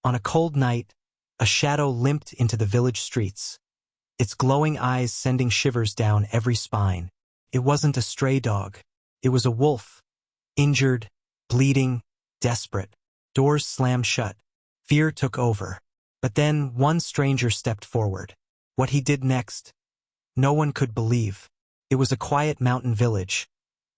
On a cold night, a shadow limped into the village streets, its glowing eyes sending shivers down every spine. It wasn't a stray dog. It was a wolf, injured, bleeding, desperate. Doors slammed shut. Fear took over. But then one stranger stepped forward. What he did next, no one could believe. It was a quiet mountain village,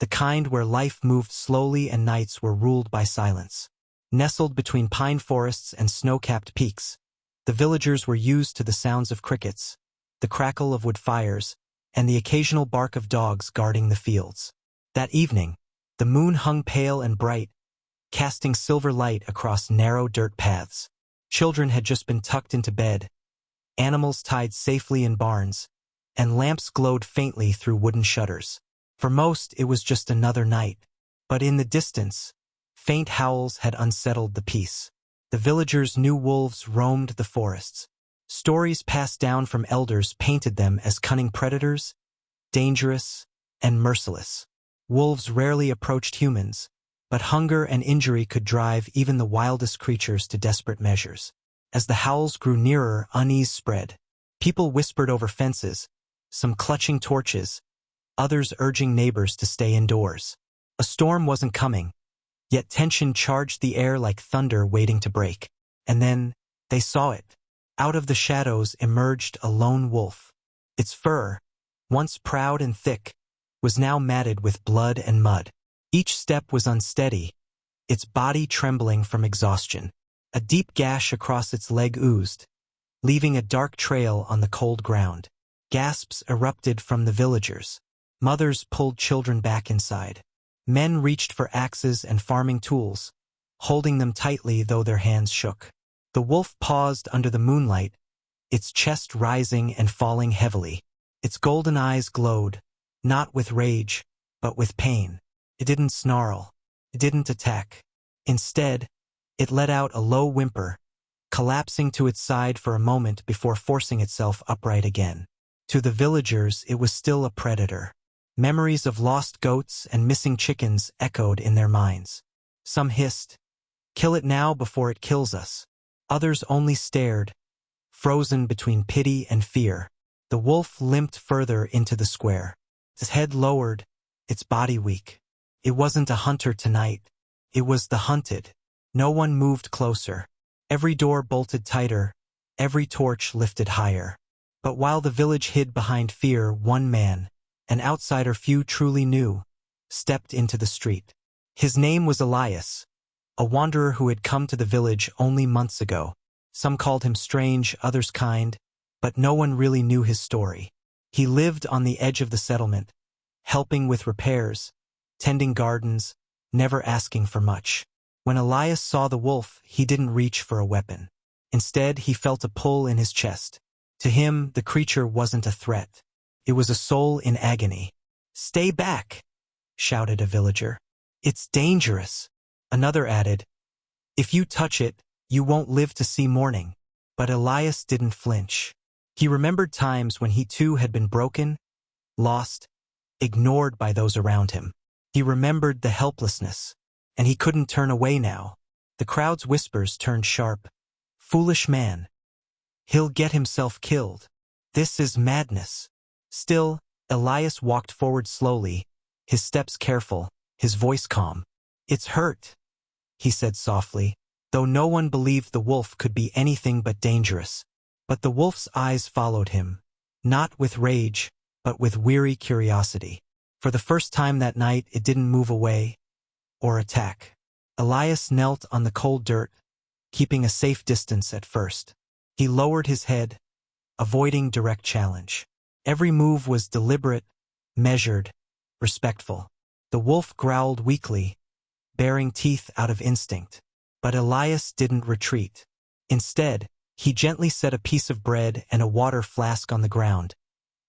the kind where life moved slowly and nights were ruled by silence. Nestled between pine forests and snow-capped peaks, the villagers were used to the sounds of crickets, the crackle of wood fires, and the occasional bark of dogs guarding the fields. That evening, the moon hung pale and bright, casting silver light across narrow dirt paths. Children had just been tucked into bed, animals tied safely in barns, and lamps glowed faintly through wooden shutters. For most, it was just another night. But in the distance, faint howls had unsettled the peace. The villagers knew wolves roamed the forests. Stories passed down from elders painted them as cunning predators, dangerous, and merciless. Wolves rarely approached humans, but hunger and injury could drive even the wildest creatures to desperate measures. As the howls grew nearer, unease spread. People whispered over fences, some clutching torches, others urging neighbors to stay indoors. A storm wasn't coming, yet tension charged the air like thunder waiting to break. And then, they saw it. Out of the shadows emerged a lone wolf. Its fur, once proud and thick, was now matted with blood and mud. Each step was unsteady, its body trembling from exhaustion. A deep gash across its leg oozed, leaving a dark trail on the cold ground. Gasps erupted from the villagers. Mothers pulled children back inside. Men reached for axes and farming tools, holding them tightly though their hands shook. The wolf paused under the moonlight, its chest rising and falling heavily. Its golden eyes glowed, not with rage, but with pain. It didn't snarl. It didn't attack. Instead, it let out a low whimper, collapsing to its side for a moment before forcing itself upright again. To the villagers, it was still a predator. Memories of lost goats and missing chickens echoed in their minds. Some hissed, "Kill it now before it kills us." Others only stared, frozen between pity and fear. The wolf limped further into the square, its head lowered, its body weak. It wasn't a hunter tonight. It was the hunted. No one moved closer. Every door bolted tighter, every torch lifted higher. But while the village hid behind fear, one man, an outsider few truly knew, stepped into the street. His name was Elias, a wanderer who had come to the village only months ago. Some called him strange, others kind, but no one really knew his story. He lived on the edge of the settlement, helping with repairs, tending gardens, never asking for much. When Elias saw the wolf, he didn't reach for a weapon. Instead, he felt a pull in his chest. To him, the creature wasn't a threat. It was a soul in agony. "Stay back," shouted a villager. "It's dangerous." Another added, "If you touch it, you won't live to see morning." But Elias didn't flinch. He remembered times when he too had been broken, lost, ignored by those around him. He remembered the helplessness, and he couldn't turn away now. The crowd's whispers turned sharp. "Foolish man. He'll get himself killed. This is madness." Still, Elias walked forward slowly, his steps careful, his voice calm. "It's hurt," he said softly, though no one believed the wolf could be anything but dangerous. But the wolf's eyes followed him, not with rage, but with weary curiosity. For the first time that night, it didn't move away or attack. Elias knelt on the cold dirt, keeping a safe distance at first. He lowered his head, avoiding direct challenge. Every move was deliberate, measured, respectful. The wolf growled weakly, baring teeth out of instinct. But Elias didn't retreat. Instead, he gently set a piece of bread and a water flask on the ground,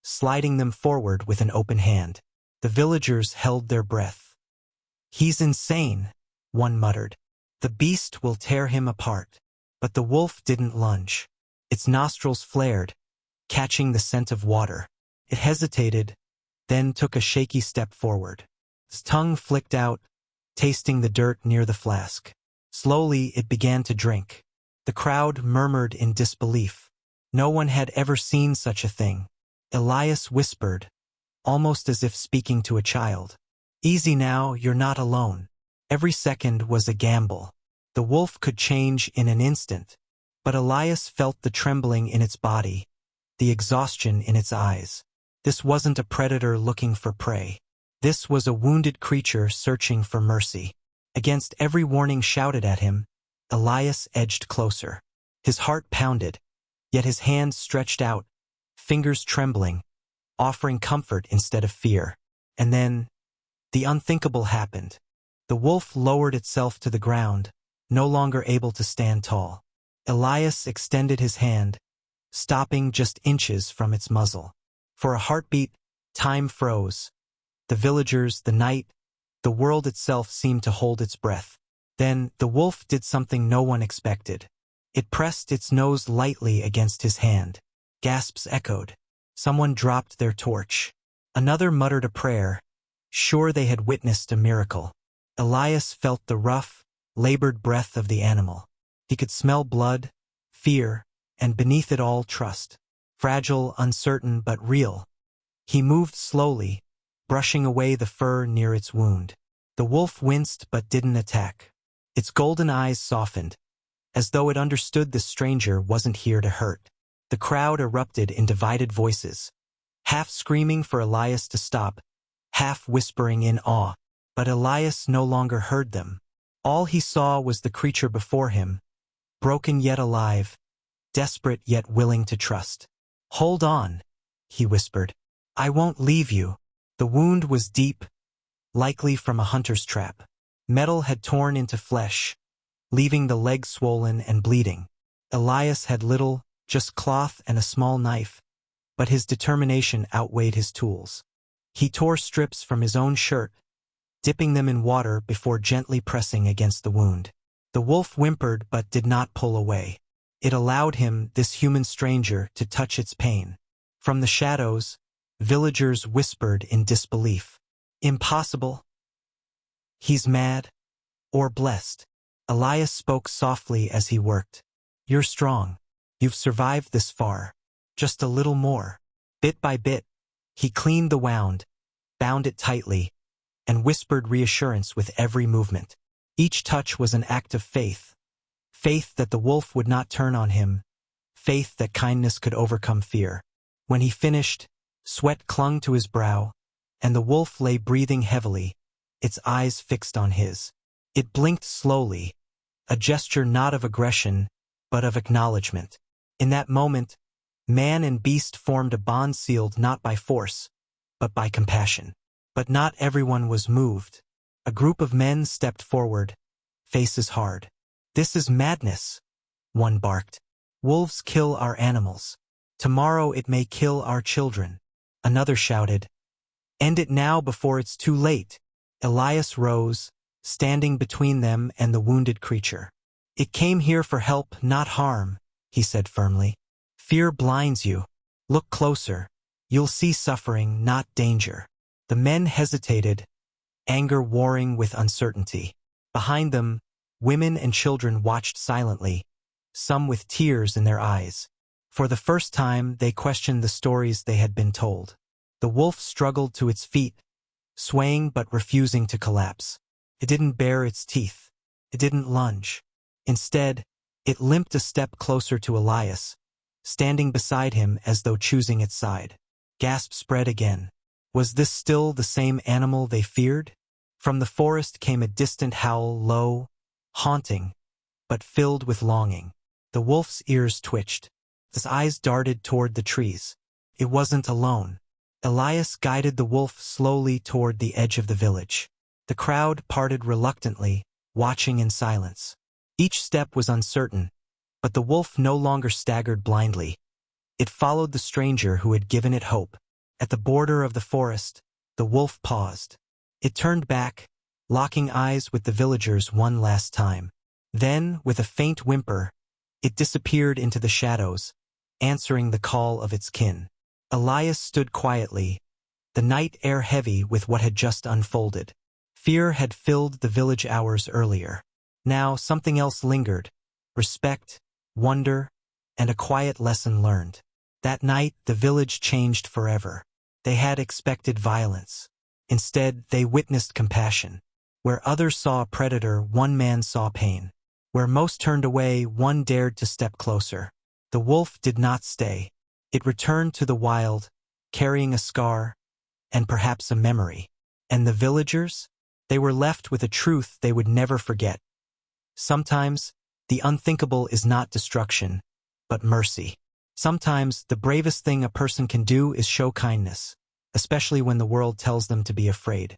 sliding them forward with an open hand. The villagers held their breath. "He's insane," one muttered. "The beast will tear him apart." But the wolf didn't lunge. Its nostrils flared, catching the scent of water. It hesitated, then took a shaky step forward. Its tongue flicked out, tasting the dirt near the flask. Slowly, it began to drink, The crowd murmured in disbelief. No one had ever seen such a thing. Elias whispered, almost as if speaking to a child. Easy now, you're not alone. Every second was a gamble. The wolf could change in an instant, but Elias felt the trembling in its body, the exhaustion in its eyes. This wasn't a predator looking for prey. This was a wounded creature searching for mercy. Against every warning shouted at him, Elias edged closer. His heart pounded, yet his hands stretched out, fingers trembling, offering comfort instead of fear. And then, the unthinkable happened. The wolf lowered itself to the ground, no longer able to stand tall. Elias extended his hand, stopping just inches from its muzzle. For a heartbeat, time froze. The villagers, the night, the world itself seemed to hold its breath. Then, the wolf did something no one expected. It pressed its nose lightly against his hand. Gasps echoed. Someone dropped their torch. Another muttered a prayer, sure they had witnessed a miracle. Elias felt the rough, labored breath of the animal. He could smell blood, fear, and beneath it all trust. Fragile, uncertain, but real. He moved slowly, brushing away the fur near its wound. The wolf winced but didn't attack. Its golden eyes softened, as though it understood the stranger wasn't here to hurt. The crowd erupted in divided voices, half screaming for Elias to stop, half whispering in awe. But Elias no longer heard them. All he saw was the creature before him, broken yet alive, desperate yet willing to trust. "Hold on," he whispered. "I won't leave you." The wound was deep, likely from a hunter's trap. Metal had torn into flesh, leaving the leg swollen and bleeding. Elias had little, just cloth and a small knife, but his determination outweighed his tools. He tore strips from his own shirt, dipping them in water before gently pressing against the wound. The wolf whimpered but did not pull away. It allowed him, this human stranger, to touch its pain. From the shadows, villagers whispered in disbelief. "Impossible. He's mad. Or blessed." Elias spoke softly as he worked. "You're strong. You've survived this far. Just a little more." Bit by bit, he cleaned the wound, bound it tightly, and whispered reassurance with every movement. Each touch was an act of faith. Faith that the wolf would not turn on him. Faith that kindness could overcome fear. When he finished, sweat clung to his brow, and the wolf lay breathing heavily, its eyes fixed on his. It blinked slowly, a gesture not of aggression, but of acknowledgement. In that moment, man and beast formed a bond sealed not by force, but by compassion. But not everyone was moved. A group of men stepped forward, faces hard. "This is madness," one barked. "Wolves kill our animals. Tomorrow it may kill our children." Another shouted, "End it now before it's too late." Elias rose, standing between them and the wounded creature. "It came here for help, not harm," he said firmly. "Fear blinds you. Look closer. You'll see suffering, not danger." The men hesitated, anger warring with uncertainty. Behind them, women and children watched silently, some with tears in their eyes. For the first time, they questioned the stories they had been told. The wolf struggled to its feet, swaying but refusing to collapse. It didn't bare its teeth. It didn't lunge. Instead, it limped a step closer to Elias, standing beside him as though choosing its side. Gasps spread again. Was this still the same animal they feared? From the forest came a distant howl, low, haunting, but filled with longing. The wolf's ears twitched. His eyes darted toward the trees. It wasn't alone. Elias guided the wolf slowly toward the edge of the village. The crowd parted reluctantly, watching in silence. Each step was uncertain, but the wolf no longer staggered blindly. It followed the stranger who had given it hope. At the border of the forest, the wolf paused. It turned back, locking eyes with the villagers one last time. Then, with a faint whimper, it disappeared into the shadows, answering the call of its kin. Elias stood quietly, the night air heavy with what had just unfolded. Fear had filled the village hours earlier. Now something else lingered. Respect, wonder, and a quiet lesson learned. That night, the village changed forever. They had expected violence. Instead, they witnessed compassion. Where others saw a predator, one man saw pain. Where most turned away, one dared to step closer. The wolf did not stay. It returned to the wild, carrying a scar, and perhaps a memory. And the villagers? They were left with a truth they would never forget. Sometimes, the unthinkable is not destruction, but mercy. Sometimes, the bravest thing a person can do is show kindness, especially when the world tells them to be afraid.